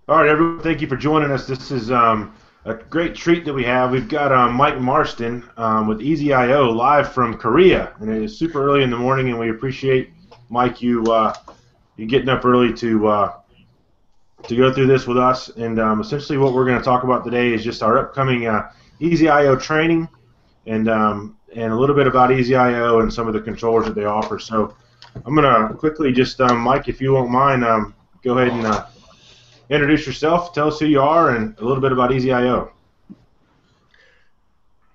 All right, everyone. Thank you for joining us. This is a great treat that we have. We've got Mike Marston with EasyIO live from Korea, and it is super early in the morning. And we appreciate Mike you getting up early to go through this with us. And essentially, what we're going to talk about today is just our upcoming EasyIO training and a little bit about EasyIO and some of the controllers that they offer. So I'm going to quickly just Mike, if you won't mind, go ahead and introduce yourself, tell us who you are, and a little bit about EasyIO.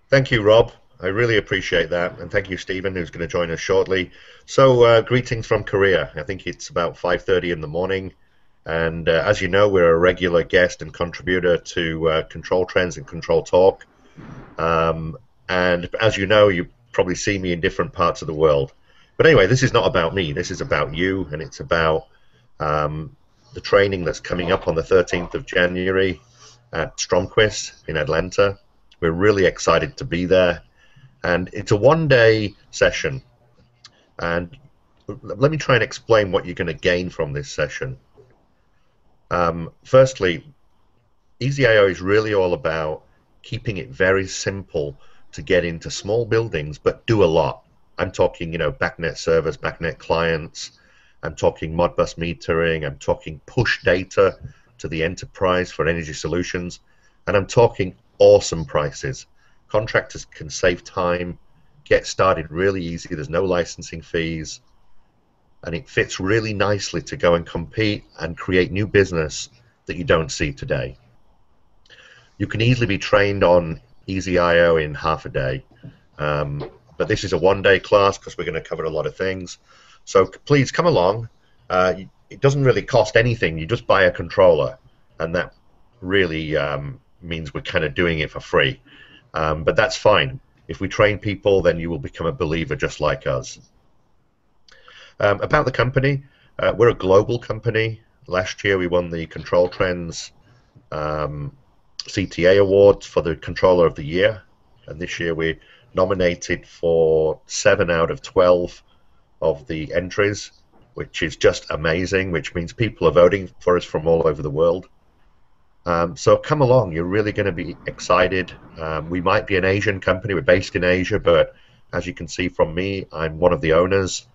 Thank you, Rob. I really appreciate that. And thank you, Stephen, who's going to join us shortly. So, greetings from Korea. I think it's about 5:30 in the morning. And as you know, we're a regular guest and contributor to Control Trends and Control Talk. And as you know, you probably see me in different parts of the world. But anyway, this is not about me. This is about you, and it's about the training that's coming up on the 13th of January at Stromquist in Atlanta. We're really excited to be there. And it's a one-day session. And let me try and explain what you're going to gain from this session. Firstly, EasyIO is really all about keeping it very simple to get into small buildings, but do a lot. I'm talking, backnet servers, backnet clients. I'm talking Modbus metering. I'm talking push data to the enterprise for energy solutions. And I'm talking awesome prices. Contractors can save time, get started really easy. There's no licensing fees. And it fits really nicely to go and compete and create new business that you don't see today. You can easily be trained on EasyIO in half a day. But this is a one-day class because we're going to cover a lot of things. So please come along. It doesn't really cost anything. You just buy a controller, and that really means we're kind of doing it for free. But that's fine. If we train people, then you will become a believer just like us. About the company, we're a global company. Last year we won the Control Trends CTA Award for the Controller of the Year, and this year we're nominated for 7 out of 12 of the entries, which is just amazing, which means people are voting for us from all over the world. So come along, you're really going to be excited. We might be an Asian company, we're based in Asia, but as you can see from me, I'm one of the owners.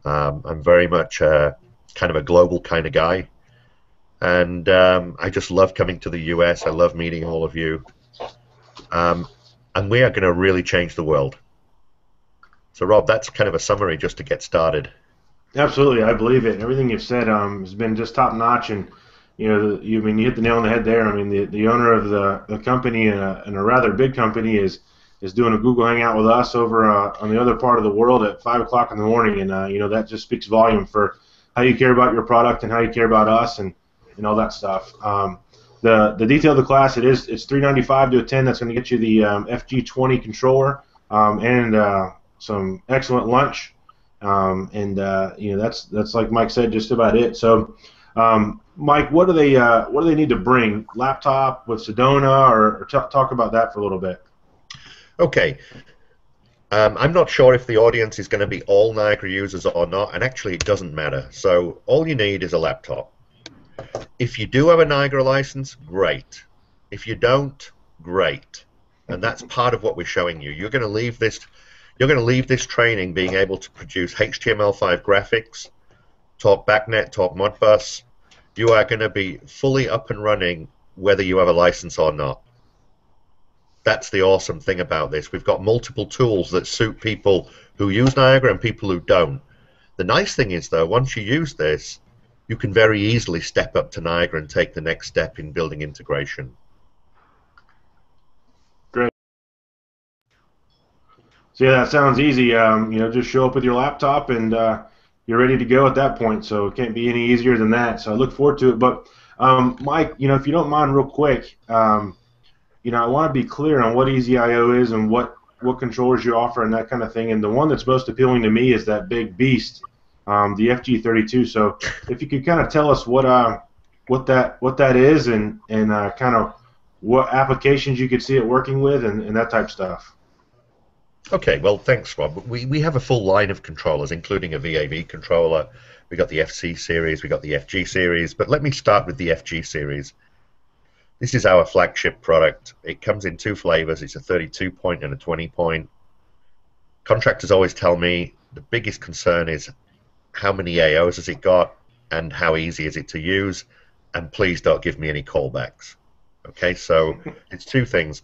I'm very much kind of a global kind of guy. And I just love coming to the US. I love meeting all of you. And we are going to really change the world. So, Rob, that's kind of a summary just to get started. Absolutely, I believe it. Everything you've said has been just top notch, and you hit the nail on the head there. I mean, the owner of the company and a rather big company is doing a Google Hangout with us over on the other part of the world at 5 o'clock in the morning, and that just speaks volume for how you care about your product and how you care about us and all that stuff. The detail of the class it's $395 to attend. That's going to get you the FG20 controller and some excellent lunch. That's like Mike said, just about it. So, Mike, what do they need to bring? Laptop with Sedona, or talk about that for a little bit. Okay. I'm not sure if the audience is going to be all Niagara users or not, and actually it doesn't matter. So all you need is a laptop. If you do have a Niagara license, great. If you don't, great. And that's part of what we're showing you. You're going to leave this training being able to produce HTML5 graphics, talk backnet, talk Modbus. You are going to be fully up and running whether you have a license or not. That's the awesome thing about this. We've got multiple tools that suit people who use Niagara and people who don't. The nice thing is, though, once you use this, you can very easily step up to Niagara and take the next step in building integration. Great. So yeah, that sounds easy. Just show up with your laptop and you're ready to go at that point. So it can't be any easier than that. So I look forward to it. But Mike, if you don't mind, real quick, I want to be clear on what EasyIO is and what controllers you offer and that kind of thing. And the one that's most appealing to me is that big beast, the FG32. So if you could kind of tell us what that is and kind of what applications you could see it working with and that type of stuff. Okay, well, thanks, Rob. We have a full line of controllers, including a VAV controller, We got the FC series, we got the FG series, but let me start with the FG series. This is our flagship product. It comes in two flavors. It's a 32 point and a 20 point. Contractors always tell me the biggest concern is how many AOs has it got and how easy is it to use, and please don't give me any callbacks. Okay, so it's two things.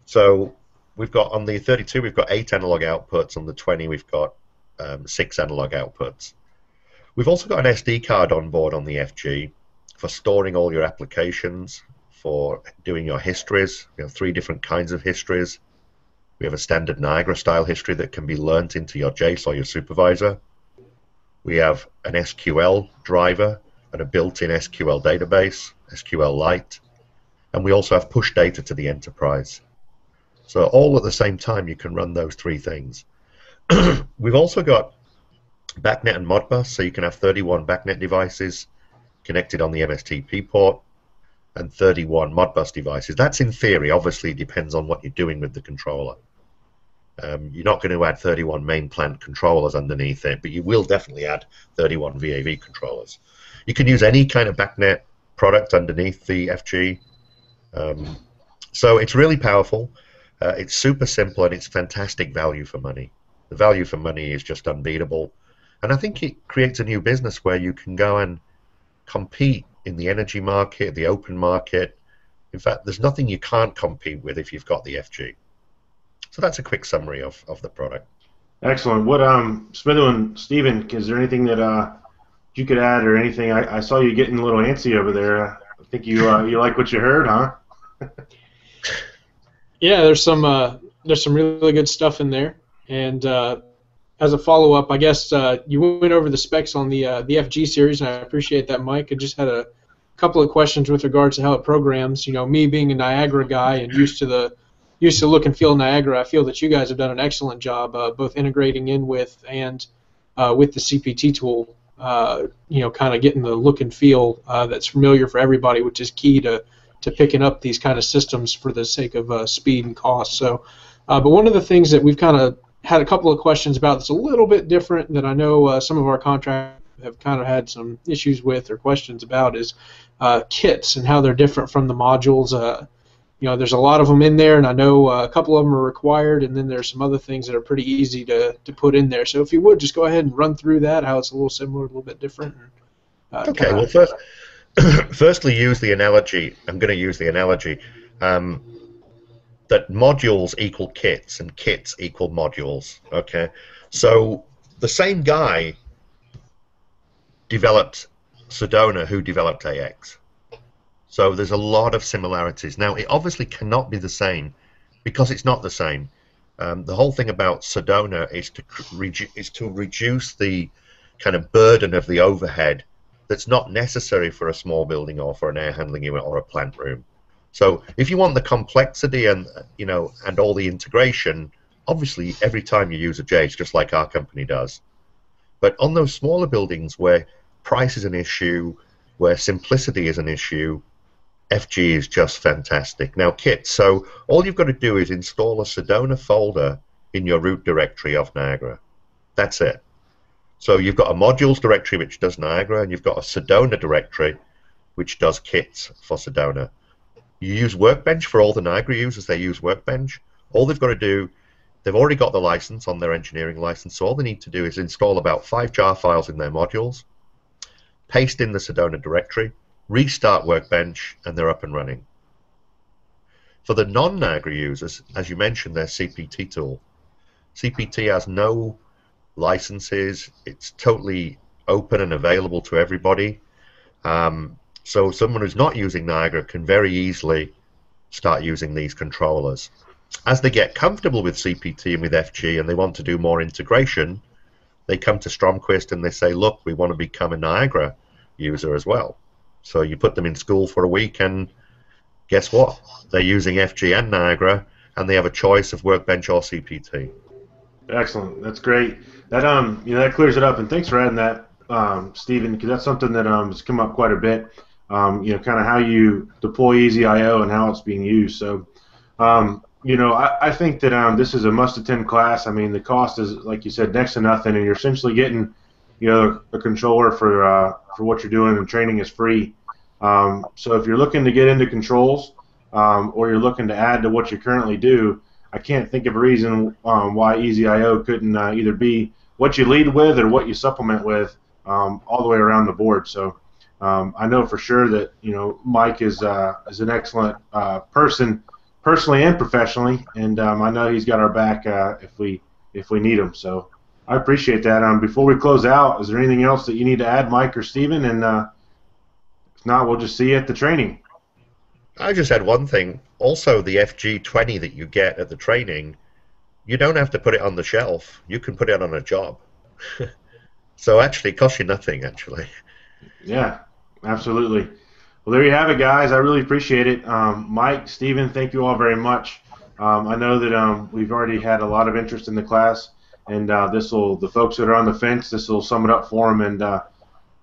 So we've got on the 32, we've got 8 analog outputs. On the 20, we've got 6 analog outputs. We've also got an SD card on board on the FG for storing all your applications, for doing your histories. We have 3 different kinds of histories. We have a standard Niagara style history that can be learnt into your JACE or your supervisor. We have an SQL driver and a built-in SQL database, SQLite, and we also have push data to the enterprise. So all at the same time you can run those 3 things. We've also got BACnet and Modbus, so you can have 31 BACnet devices connected on the MSTP port and 31 Modbus devices. That's in theory. Obviously, it depends on what you're doing with the controller. You're not going to add 31 main plant controllers underneath it, but you will definitely add 31 VAV controllers. You can use any kind of BACnet product underneath the FG. So it's really powerful. It's super simple, and it's fantastic value for money. The value for money is just unbeatable. And I think it creates a new business where you can go and compete in the energy market, the open market. In fact, there's nothing you can't compete with if you've got the FG. So that's a quick summary of the product. Excellent. What Smitho and Stephen, is there anything that you could add or anything? I saw you getting a little antsy over there. I think you like what you heard, huh? Yeah, there's some really good stuff in there. And as a follow-up, I guess you went over the specs on the FG series, and I appreciate that, Mike. I just had a couple of questions with regards to how it programs. You know, me being a Niagara guy and used to look and feel Niagara, I feel that you guys have done an excellent job both integrating in with and with the CPT tool. You know, kind of getting the look and feel that's familiar for everybody, which is key to picking up these kind of systems for the sake of speed and cost. So, but one of the things that we've kind of had a couple of questions about that's a little bit different that I know some of our contractors have kind of had some issues with or questions about is kits and how they're different from the modules. You know, there's a lot of them in there, and I know a couple of them are required, and then there's some other things that are pretty easy to put in there. So if you would, just go ahead and run through that, how it's a little similar, a little bit different. And, okay, well, firstly, use the analogy. I'm going to use the analogy that modules equal kits and kits equal modules. Okay, so the same guy developed Sedona who developed AX. So there's a lot of similarities. Now, it obviously cannot be the same because it's not the same. The whole thing about Sedona is to reduce the kind of burden of the overhead that's not necessary for a small building or for an air handling unit or a plant room. So if you want the complexity and and all the integration, obviously every time you use a JACE, just like our company does. But on those smaller buildings where price is an issue, where simplicity is an issue, FG is just fantastic. Now, kits. So all you've got to do is install a Sedona folder in your root directory of Niagara. That's it. So you've got a modules directory which does Niagara, and you've got a Sedona directory which does kits for Sedona. You use Workbench for all the Niagara users. They use Workbench. All they've got to do, they've already got the license on their engineering license, so all they need to do is install about 5 jar files in their modules, paste in the Sedona directory, restart Workbench, and they're up and running. For the non-Niagara users, as you mentioned, their CPT tool. CPT has no licenses. It's totally open and available to everybody. So someone who's not using Niagara can very easily start using these controllers. As they get comfortable with CPT and with FG and they want to do more integration, they come to Stromquist and they say, look, we want to become a Niagara user as well. So you put them in school for a week, and guess what? They're using FG and Niagara, and they have a choice of Workbench or CPT. Excellent. That's great. That that clears it up. And thanks for adding that, Stephen, because that's something that has come up quite a bit. Kind of how you deploy EasyIO and how it's being used. So, I think that this is a must-attend class. I mean, the cost is, like you said, next to nothing, and you're essentially getting a controller for what you're doing, and training is free. So if you're looking to get into controls, or you're looking to add to what you currently do, I can't think of a reason why EasyIO couldn't either be what you lead with or what you supplement with, all the way around the board. So I know for sure that Mike is an excellent person, personally and professionally, and I know he's got our back if we need him. So I appreciate that. Before we close out, is there anything else that you need to add, Mike or Steven? And if not, we'll just see you at the training. I just had one thing. Also, the FG20 that you get at the training, you don't have to put it on the shelf. You can put it on a job. So actually, it costs you nothing, actually. Yeah, absolutely. Well, there you have it, guys. I really appreciate it. Mike, Steven, thank you all very much. I know that we've already had a lot of interest in the class, and the folks that are on the fence, this will sum it up for them, and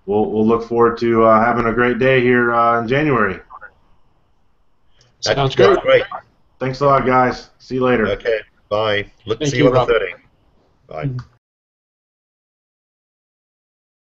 we'll look forward to having a great day here in January. Sounds great. Thanks a lot, guys. See you later. Okay, bye. Look, Thank see you on the Rob. 30th. Bye.